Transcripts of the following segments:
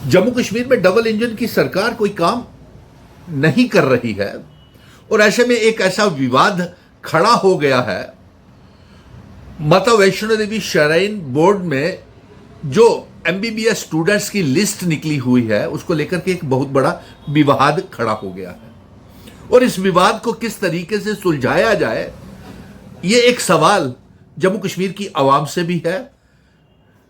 जम्मू कश्मीर में double engine की सरकार कोई काम नहीं कर रही है और ऐसे में एक ऐसा विवाद खड़ा हो गया है। माता वैष्णो देवी श्राइन बोर्ड में जो एमबीबीएस स्टूडेंट्स की लिस्ट निकली हुई है उसको लेकर के एक बहुत बड़ा विवाद खड़ा हो गया है और इस विवाद को किस तरीके से सुलझाया जाए, ये एक सवाल जम्मू कश्मीर की आवाम से भी है,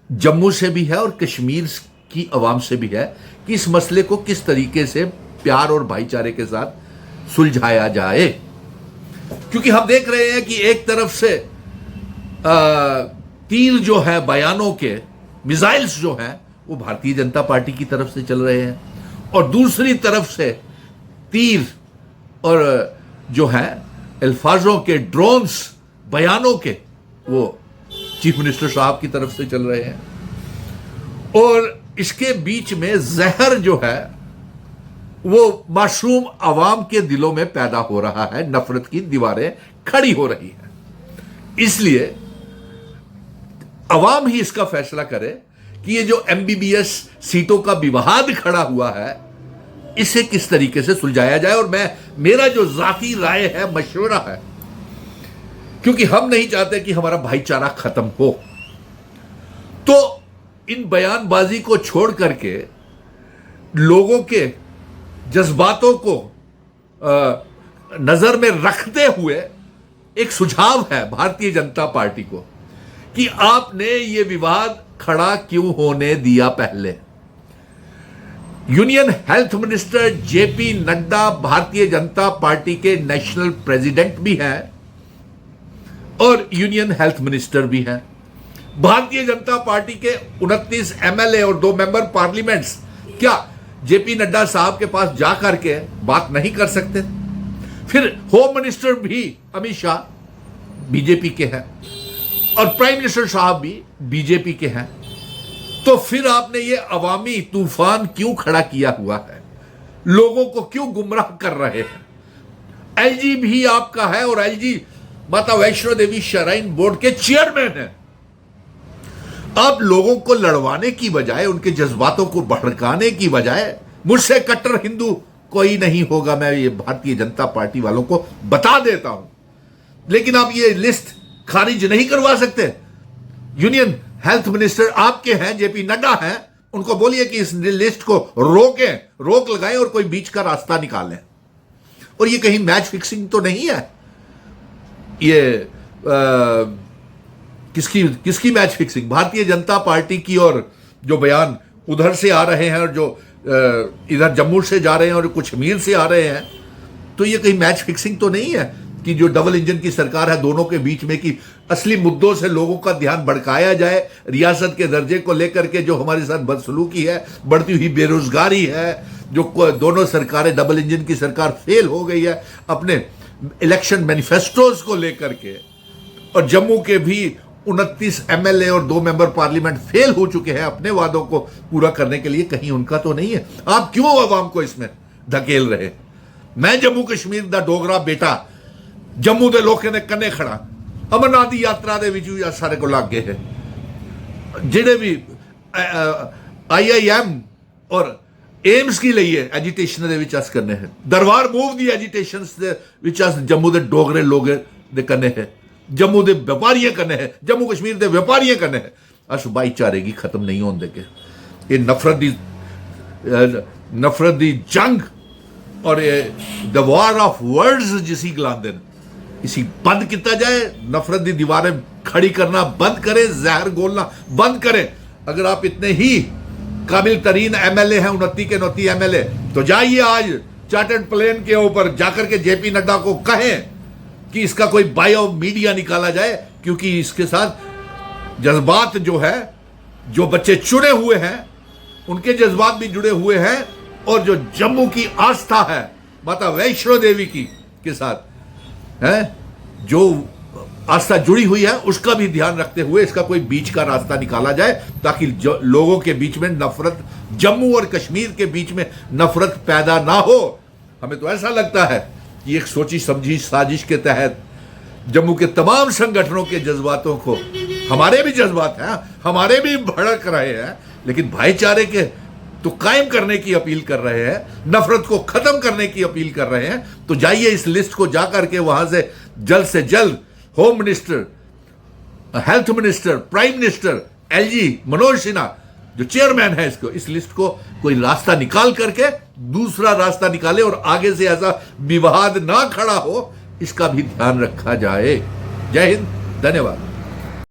जम्मू से भी है और कश्मीर की आवाम से भी है कि इस मसले को किस तरीके से प्यार और भाईचारे के साथ सुलझाया जाए। क्योंकि हम देख रहे हैं कि एक तरफ से तीर जो है बयानों के, मिसाइल्स जो हैं वो भारतीय जनता पार्टी की तरफ से चल रहे हैं और दूसरी तरफ से तीर और जो है अल्फाजों के, ड्रोन्स, बयानों के वो चीफ मिनिस्टर साहब की तरफ से चल रहे हैं और इसके बीच में जहर जो है वो मासूम आवाम के दिलों में पैदा हो रहा है, नफरत की दीवारें खड़ी हो रही हैं। इसलिए आवाम ही इसका फैसला करे कि ये जो एमबीबीएस सीटों का विवाद खड़ा हुआ है इसे किस तरीके से सुलझाया जाए। और मेरा जो जाती राय है, मशवरा है, क्योंकि हम नहीं चाहते कि हमारा भाईचारा खत्म हो, तो इन बयानबाजी को छोड़ करके लोगों के जज्बातों को नजर में रखते हुए एक सुझाव है भारतीय जनता पार्टी को कि आपने ये विवाद खड़ा क्यों होने दिया। पहले union health minister JP Nadda Bharatiya Janata party के नेशनल प्रेसिडेंट भी हैं और यूनियन हेल्थ मिनिस्टर भी हैं। भारतीय जनता पार्टी के 29 एमएलए और 2 मेंबर पार्लियामेंट्स क्या जेपी नड्डा साहब के पास जाकर के बात नहीं कर सकते? फिर होम मिनिस्टर भी अमित शाह बीजेपी के हैं और प्राइम मिनिस्टर साहब भी बीजेपी के हैं, तो फिर आपने ये अवामी तूफान क्यों खड़ा किया हुआ है? लोगों को क्यों गुमराह कर रहे हैं? एलजी भी आपका है और एलजी माता वैष्णो देवी श्राइन बोर्ड के चेयरमैन हैं। आप लोगों को लड़वाने की बजाय, उनके जज्बातों को भड़काने की बजाय, मुझसे कट्टर हिंदू कोई नहीं होगा, मैं ये भारतीय जनता पार्टी वालों को बता देता हूं, लेकिन आप ये लिस्ट खारिज नहीं करवा सकते। यूनियन हेल्थ मिनिस्टर आपके हैं, जेपी नड्डा हैं, उनको बोलिए कि इस लिस्ट को रोक लगाएं और कोई बीच का रास्ता निकालें। और ये कहीं मैच फिक्सिंग तो नहीं है, ये किसकी match fixing? Bharatiya Janata party की। और जो बयान उधर से आ रहे हैं और जो इधर जम्मू से जा रहे हैं और कश्मीर से आ रहे हैं, तो ये कहीं मैच फिक्सिंग तो नहीं है कि जो डबल इंजन की सरकार है दोनों के बीच में, कि असली मुद्दों से लोगों का ध्यान भड़काया जाए। रियासत के दर्जे को लेकर के जो हमारे साथ बदसलूकी है, बढ़ती हुई बेरोजगारी है, जो दोनों सरकारें, डबल इंजन की सरकार फेल हो गई है अपने इलेक्शन मैनिफेस्टोज को लेकर के, और जम्मू के भी 29 एमएलए और 2 मेंबर पार्लियामेंट फेल हो चुके हैं अपने वादों को पूरा करने के लिए। कहीं उनका तो नहीं है? आप क्यों आवाम को इसमें धकेल रहे? मैं जम्मू कश्मीर दा डोगरा बेटा, जम्मू के लोगों ने कन्ने खड़ा अमरनाथ की यात्रा दे विच सारे को लग गए हैं। जिहड़े भी IIM और एम्स की लिए एजिटेशन दे विच अस करने हैं, दरबार मूव दी एजिटेशंस दे विच अस जम्मू दे डोगरे लोग दे कन्ने हैं, जम्मू के व्यापारियों कन्ने है, जम्मू कश्मीर के व्यापारियों कन्ने है। अस भाईचारे की खत्म नहीं होने देंगे। ये नफरत दी जंग और द वॉर ऑफ वर्ड्स जिसी गलांदे इसी बंद किया जाए। नफरत की दीवारें खड़ी करना बंद करें, जहर गोलना बंद करें। अगर आप इतने ही काबिल तरीन एमएलए हैं, 29 के 29 एमएलए, तो जाइए आज चार्टर्ड प्लेन के ऊपर जाकर के जेपी नड्डा को कहें कि इसका कोई बायो मीडिया निकाला जाए, क्योंकि इसके साथ जज्बात जो है, जो बच्चे चुने हुए हैं उनके जज्बात भी जुड़े हुए हैं, और जो जम्मू की आस्था है माता वैष्णो देवी की के साथ है, जो आस्था जुड़ी हुई है, उसका भी ध्यान रखते हुए इसका कोई बीच का रास्ता निकाला जाए, ताकि लोगों के बीच में नफरत, जम्मू और कश्मीर के बीच में नफरत पैदा ना हो। हमें तो ऐसा लगता है कि एक सोची समझी साजिश के तहत जम्मू के तमाम संगठनों के जज्बातों को, हमारे भी जज्बात हैं, हमारे भी भड़क रहे हैं, लेकिन भाईचारे के तो कायम करने की अपील कर रहे हैं, नफरत को खत्म करने की अपील कर रहे हैं, तो जाइए इस लिस्ट को जाकर के वहां से जल्द home minister, health minister, prime minister, LG Manoj Sinha जो चेयरमैन है इसको, इस लिस्ट को कोई रास्ता निकाल करके दूसरा रास्ता निकाले और आगे से ऐसा विवाद ना खड़ा हो, इसका भी ध्यान रखा जाए। जय हिंद, धन्यवाद।